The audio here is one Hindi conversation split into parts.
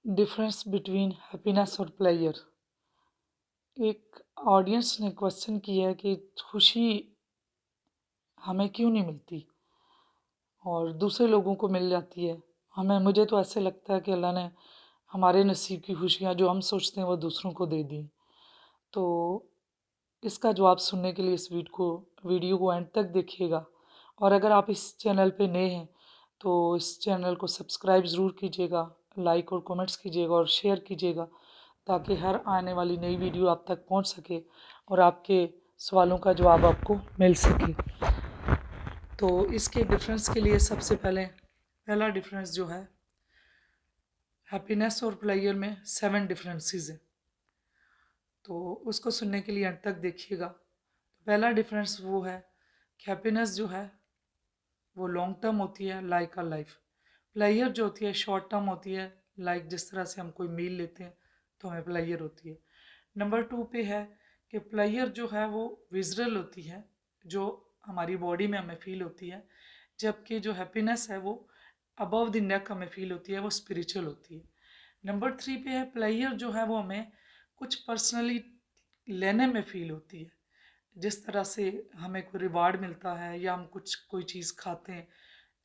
डिफरेंस बिटवीन हैप्पीनेस और प्लेजर। एक ऑडियंस ने क्वेश्चन किया है कि खुशी हमें क्यों नहीं मिलती और दूसरे लोगों को मिल जाती है। मुझे तो ऐसे लगता है कि अल्लाह ने हमारे नसीब की खुशियाँ जो हम सोचते हैं वो दूसरों को दे दी। तो इसका जवाब सुनने के लिए इस वीडियो को एंड तक देखिएगा। और अगर आप इस चैनल पे नए हैं तो इस चैनल को सब्सक्राइब ज़रूर कीजिएगा, लाइक और कमेंट्स कीजिएगा और शेयर कीजिएगा, ताकि हर आने वाली नई वीडियो आप तक पहुंच सके और आपके सवालों का जवाब आपको मिल सके। तो इसके डिफरेंस के लिए सबसे पहला डिफरेंस जो है, हैप्पीनेस और प्लेजर में 7 डिफरेंसेस हैं। तो उसको सुनने के लिए अंत तक देखिएगा। तो पहला डिफरेंस वो है कि हैप्पीनेस जो है वो लॉन्ग टर्म होती है, लाइक अ लाइफ। प्लेजर जो होती है शॉर्ट टर्म होती है, लाइक जिस तरह से हम कोई मील लेते हैं तो हमें प्लेजर होती है। नंबर 2 पे है कि प्लेजर जो है वो विजुअल होती है, जो हमारी बॉडी में हमें फील होती है, जबकि जो हैप्पीनेस है वो अबव द नेक हमें फील होती है, वो स्पिरिचुअल होती है। नंबर 3 पे है प्लेजर जो है वो हमें कुछ पर्सनली लेने में फील होती है, जिस तरह से हमें कोई रिवार्ड मिलता है या हम कोई चीज़ खाते हैं,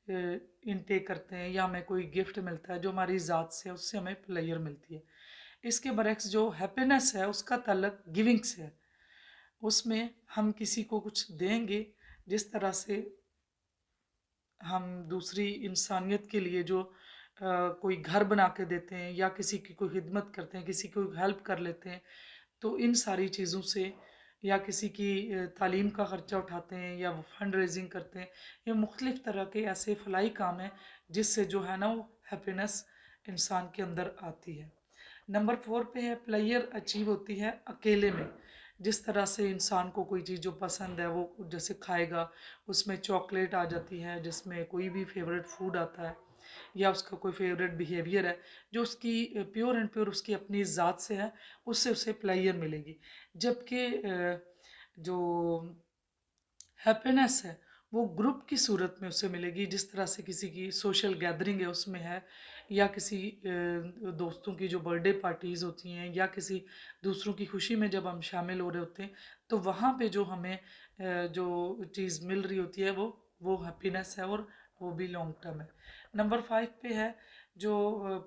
इनटेक करते हैं, या हमें कोई गिफ्ट मिलता है जो हमारी ज़ात से है, उससे हमें प्लेजर मिलती है। इसके बरक्स जो हैप्पीनेस है उसका ताल्लुक गिविंग से है। उसमें हम किसी को कुछ देंगे, जिस तरह से हम दूसरी इंसानियत के लिए जो कोई घर बना के देते हैं या किसी की कोई खिदमत करते हैं, किसी को हेल्प कर लेते हैं, तो इन सारी चीज़ों से, या किसी की तालीम का ख़र्चा उठाते हैं या वो फंड रेजिंग करते हैं, ये मुख्तलिफ़ तरह के ऐसे फलाई काम हैं जिससे जो है ना वो हैप्पीनेस इंसान के अंदर आती है। नंबर 4 पे है प्लेजर अचीव होती है अकेले में। जिस तरह से इंसान को कोई चीज़ जो पसंद है वो जैसे खाएगा, उसमें चॉकलेट आ जाती है, जिसमें कोई भी फेवरेट फूड आता है, या उसका कोई फेवरेट बिहेवियर है जो उसकी प्योर एंड प्योर उसकी अपनी ज़ात से है, उससे उसे प्लेजर मिलेगी। जबकि जो हैप्पीनेस है वो ग्रुप की सूरत में उसे मिलेगी, जिस तरह से किसी की सोशल गैदरिंग है उसमें है, या किसी दोस्तों की जो बर्थडे पार्टीज़ होती हैं, या किसी दूसरों की खुशी में जब हम शामिल हो रहे होते हैं, तो वहाँ पे जो हमें जो चीज़ मिल रही होती है वो हैप्पीनेस है, और वो भी लॉन्ग टर्म है। नंबर 5 पे है जो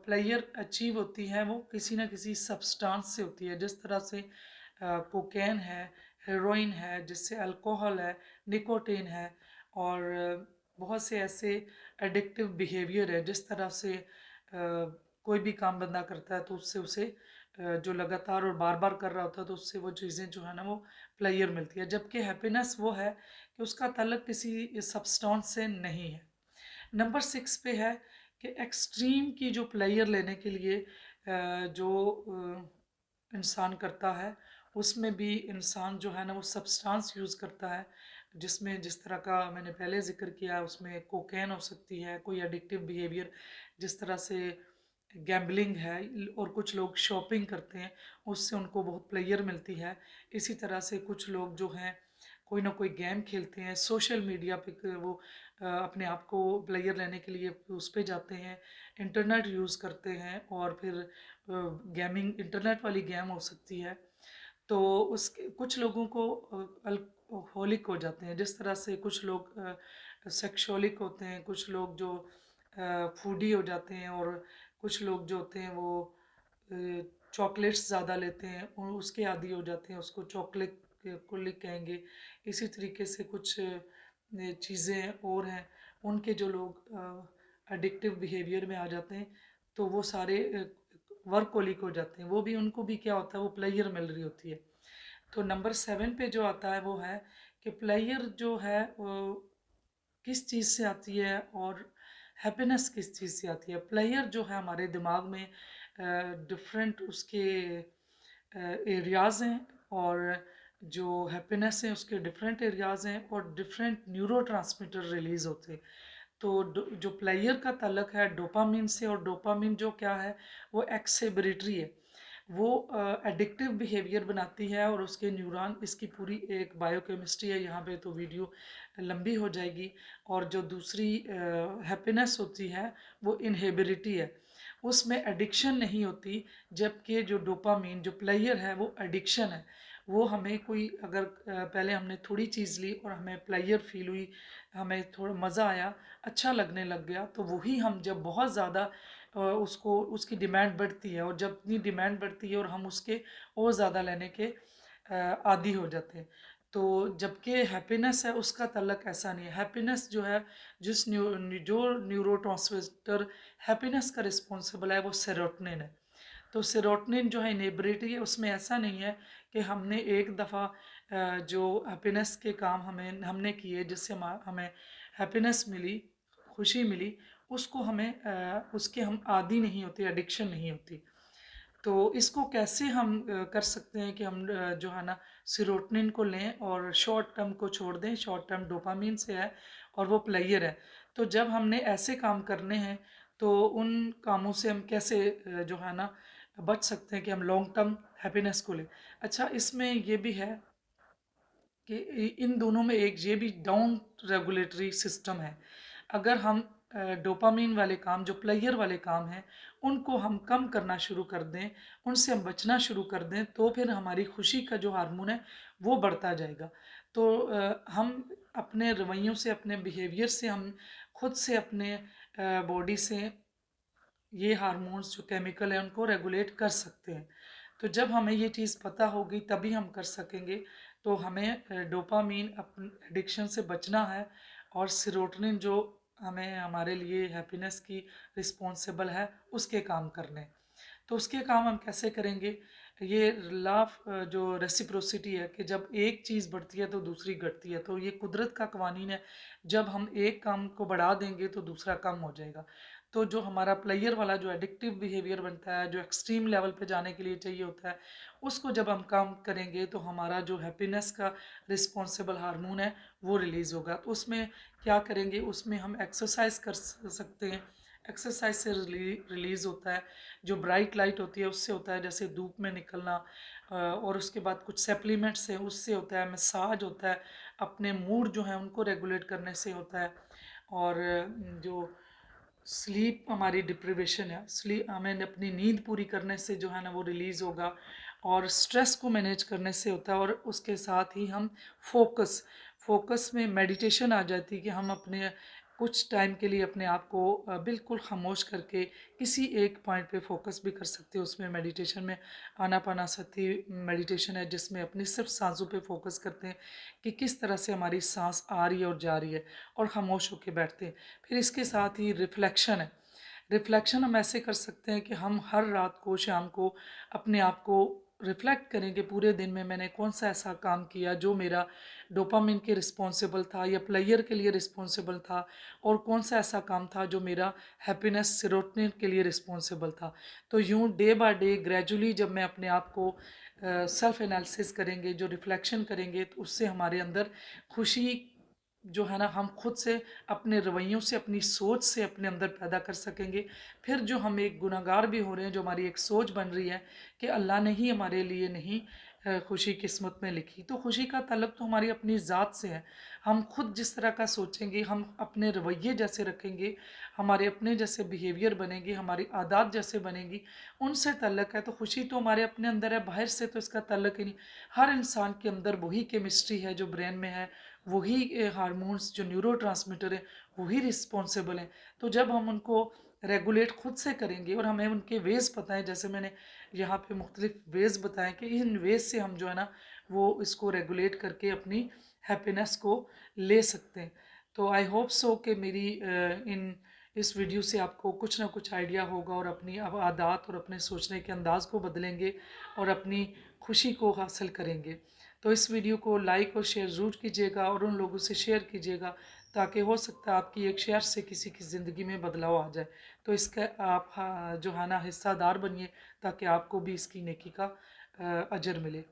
प्लेजर अचीव होती है वो किसी ना किसी सब्सटेंस से होती है, जिस तरह से कोकेन है, हेरोइन है, जिससे अल्कोहल है, निकोटीन है, और बहुत से ऐसे एडिक्टिव बिहेवियर है, जिस तरह से कोई भी काम बंदा करता है तो उससे उसे जो लगातार और बार बार कर रहा होता है तो उससे वो चीज़ें जो है ना वो प्लेजर मिलती है। जबकि हैप्पीनेस वो है कि उसका ताल्लुक किसी सब्सटेंस से नहीं है। नंबर 6 पे है कि एक्सट्रीम की जो प्लेजर लेने के लिए जो इंसान करता है, उसमें भी इंसान जो है ना वो सब्सटेंस यूज़ करता है, जिसमें जिस तरह का मैंने पहले ज़िक्र किया, उसमें कोकेन हो सकती है, कोई एडिक्टिव बिहेवियर जिस तरह से गैम्बलिंग है, और कुछ लोग शॉपिंग करते हैं, उससे उनको बहुत प्लेजर मिलती है। इसी तरह से कुछ लोग जो हैं कोई ना कोई गेम खेलते हैं, सोशल मीडिया पे वो अपने आप को प्लेजर लेने के लिए उस पे जाते हैं, इंटरनेट यूज़ करते हैं, और फिर गेमिंग इंटरनेट वाली गेम हो सकती है। तो उसके कुछ लोगों को अल्कोहलिक हो जाते हैं, जिस तरह से कुछ लोग सेक्सुअलिक होते हैं, कुछ लोग जो फूडी हो जाते हैं, और कुछ लोग जो होते हैं वो चॉकलेट्स ज़्यादा लेते हैं और उसके आदी हो जाते हैं, उसको चॉकलेट कोलिक कहेंगे। इसी तरीके से कुछ चीज़ें और हैं, उनके जो लोग एडिक्टिव बिहेवियर में आ जाते हैं, तो वो सारे वर्कोलिक हो जाते हैं, वो भी उनको भी क्या होता है वो प्लेजर मिल रही होती है। तो नंबर 7 पे जो आता है वो है कि प्लेजर जो है वो किस चीज़ से आती है और हैप्पीनेस किस चीज़ से आती है। प्लेजर जो है हमारे दिमाग में डिफरेंट उसके एरियाज़ हैं, और जो हैप्पीनेस है उसके डिफरेंट एरियाज़ हैं, और डिफरेंट न्यूरोट्रांसमीटर रिलीज़ होते हैं। तो जो प्लेजर का ताल्लुक है डोपामिन से, और डोपामिन जो क्या है वो एक्सेबरेटरी है, वो एडिक्टिव बिहेवियर बनाती है, और उसके न्यूरॉन, इसकी पूरी एक बायोकेमिस्ट्री है, यहाँ पे तो वीडियो लंबी हो जाएगी। और जो दूसरी हैप्पीनेस होती है वो इनहेबिलिटी है, उसमें एडिक्शन नहीं होती, जबकि जो डोपामाइन जो प्लेयर है वो एडिक्शन है। वो हमें कोई अगर पहले हमने थोड़ी चीज़ ली और हमें प्लेयर फील हुई, हमें थोड़ा मज़ा आया, अच्छा लगने लग गया, तो वही हम जब बहुत ज़्यादा उसको उसकी डिमांड बढ़ती है, और जब इतनी डिमांड बढ़ती है और हम उसके और ज़्यादा लेने के आदी हो जाते हैं। तो जबकि हैप्पीनेस है उसका तल्लक ऐसा नहीं है। हैप्पीनेस जो है, जो न्यूरोट्रांसमीटर हैप्पीनेस का रिस्पॉन्सिबल है वो सेरोटोनिन है। तो सेरोटोनिन जो है इनेबिलिटी है, उसमें ऐसा नहीं है कि हमने एक दफ़ा जो हैप्पीनेस के काम हमने किए जिससे हमें हैप्पीनेस मिली, खुशी मिली, उसको हमें उसके हम आदी नहीं होते, एडिक्शन नहीं होती। तो इसको कैसे हम कर सकते हैं कि हम जो है ना सीरोटोनिन को लें और शॉर्ट टर्म को छोड़ दें। शॉर्ट टर्म डोपामिन से है और वो प्लेयर है। तो जब हमने ऐसे काम करने हैं तो उन कामों से हम कैसे जो है ना बच सकते हैं कि हम लॉन्ग टर्म हैप्पीनेस को लें। अच्छा, इसमें ये भी है कि इन दोनों में एक ये भी डाउन रेगुलेटरी सिस्टम है। अगर हम डोपामीन वाले काम, जो प्लेयर वाले काम हैं, उनको हम कम करना शुरू कर दें, उनसे हम बचना शुरू कर दें, तो फिर हमारी खुशी का जो हार्मोन है वो बढ़ता जाएगा। तो हम अपने रवैयों से, अपने बिहेवियर से, हम खुद से, अपने बॉडी से ये हार्मोन्स जो केमिकल हैं उनको रेगुलेट कर सकते हैं। तो जब हमें ये चीज़ पता होगी तभी हम कर सकेंगे। तो हमें डोपामीन एडिक्शन से बचना है, और सेरोटोनिन जो हमें हमारे लिए हैप्पीनेस की रिस्पॉन्सिबल है उसके काम करने। तो उसके काम हम कैसे करेंगे? ये लॉ ऑफ जो रेसिप्रोसिटी है कि जब एक चीज़ बढ़ती है तो दूसरी घटती है। तो ये कुदरत का कवानीन है, जब हम एक काम को बढ़ा देंगे तो दूसरा कम हो जाएगा। तो जो हमारा प्लेयर वाला जो एडिक्टिव बिहेवियर बनता है, जो एक्सट्रीम लेवल पे जाने के लिए चाहिए होता है, उसको जब हम कम करेंगे तो हमारा जो हैप्पीनेस का रिस्पॉन्सिबल हार्मोन है वो रिलीज़ होगा। तो उसमें क्या करेंगे? उसमें हम एक्सरसाइज कर सकते हैं। एक्सरसाइज से रिलीज़ होता है, जो ब्राइट लाइट होती है उससे होता है, जैसे धूप में निकलना, और उसके बाद कुछ सप्लीमेंट्स हैं उससे होता है, मसाज होता है, अपने मूड जो है उनको रेगुलेट करने से होता है, और जो स्लीप हमारी डिप्रिवेशन है, स्लीप हमें अपनी नींद पूरी करने से जो है ना वो रिलीज़ होगा, और स्ट्रेस को मैनेज करने से होता है, और उसके साथ ही हम फोकस फोकस में मेडिटेशन आ जाती है कि हम अपने कुछ टाइम के लिए अपने आप को बिल्कुल खामोश करके किसी एक पॉइंट पे फोकस भी कर सकते हो। उसमें मेडिटेशन में आनापानासती मेडिटेशन है जिसमें अपनी सिर्फ सांसों पे फोकस करते हैं कि किस तरह से हमारी सांस आ रही है और जा रही है, और खामोश होकर बैठते हैं। फिर इसके साथ ही रिफ्लेक्शन है। रिफ्लेक्शन हम ऐसे कर सकते हैं कि हम हर रात को, शाम को अपने आप को रिफ्लेक्ट करें कि पूरे दिन में मैंने कौन सा ऐसा काम किया जो मेरा डोपामिन के रिस्पॉन्सिबल था या प्लेयर के लिए रिस्पॉन्सिबल था, और कौन सा ऐसा काम था जो मेरा हैप्पीनेस सेरोटोनिन के लिए रिस्पॉन्सिबल था। तो यूँ डे बाय डे ग्रेजुअली जब मैं अपने आप को सेल्फ एनालिसिस करेंगे, जो रिफ्लेक्शन करेंगे, तो उससे हमारे अंदर खुशी जो है ना हम खुद से, अपने रवैयों से, अपनी सोच से अपने अंदर पैदा कर सकेंगे। फिर जो हम एक गुनहगार भी हो रहे हैं, जो हमारी एक सोच बन रही है कि अल्लाह ने ही हमारे लिए नहीं खुशी किस्मत में लिखी, तो खुशी का तल्लक तो हमारी अपनी ज़ात से है। हम खुद जिस तरह का सोचेंगे, हम अपने रवैये जैसे रखेंगे, हमारे अपने जैसे बिहेवियर बनेंगे, हमारी आदत जैसे बनेंगी, उनसे तल्लक है। तो खुशी तो हमारे अपने अंदर है, बाहर से तो इसका तल्लक ही नहीं। हर इंसान के अंदर वही केमिस्ट्री है जो ब्रेन में है, वही हार्मोन्स जो न्यूरोट्रांसमीटर हैं वही रिस्पॉन्सिबल हैं। तो जब हम उनको रेगुलेट खुद से करेंगे, और हमें उनके वेज़ पता है, जैसे मैंने यहाँ पे मुख्तलिफ वेज़ बताएं कि इन वेज़ से हम जो है ना वो इसको रेगुलेट करके अपनी हैप्पीनेस को ले सकते हैं। तो आई होप सो कि मेरी इस वीडियो से आपको कुछ ना कुछ आइडिया होगा, और अपनी अब आदत और अपने सोचने के अंदाज़ को बदलेंगे और अपनी खुशी को हासिल करेंगे। तो इस वीडियो को लाइक और शेयर ज़रूर कीजिएगा, और उन लोगों से शेयर कीजिएगा ताकि हो सकता है आपकी एक शेयर से किसी की ज़िंदगी में बदलाव आ जाए। तो इसका आप जो है ना हिस्सादार बनिए ताकि आपको भी इसकी नेकी का अजर मिले।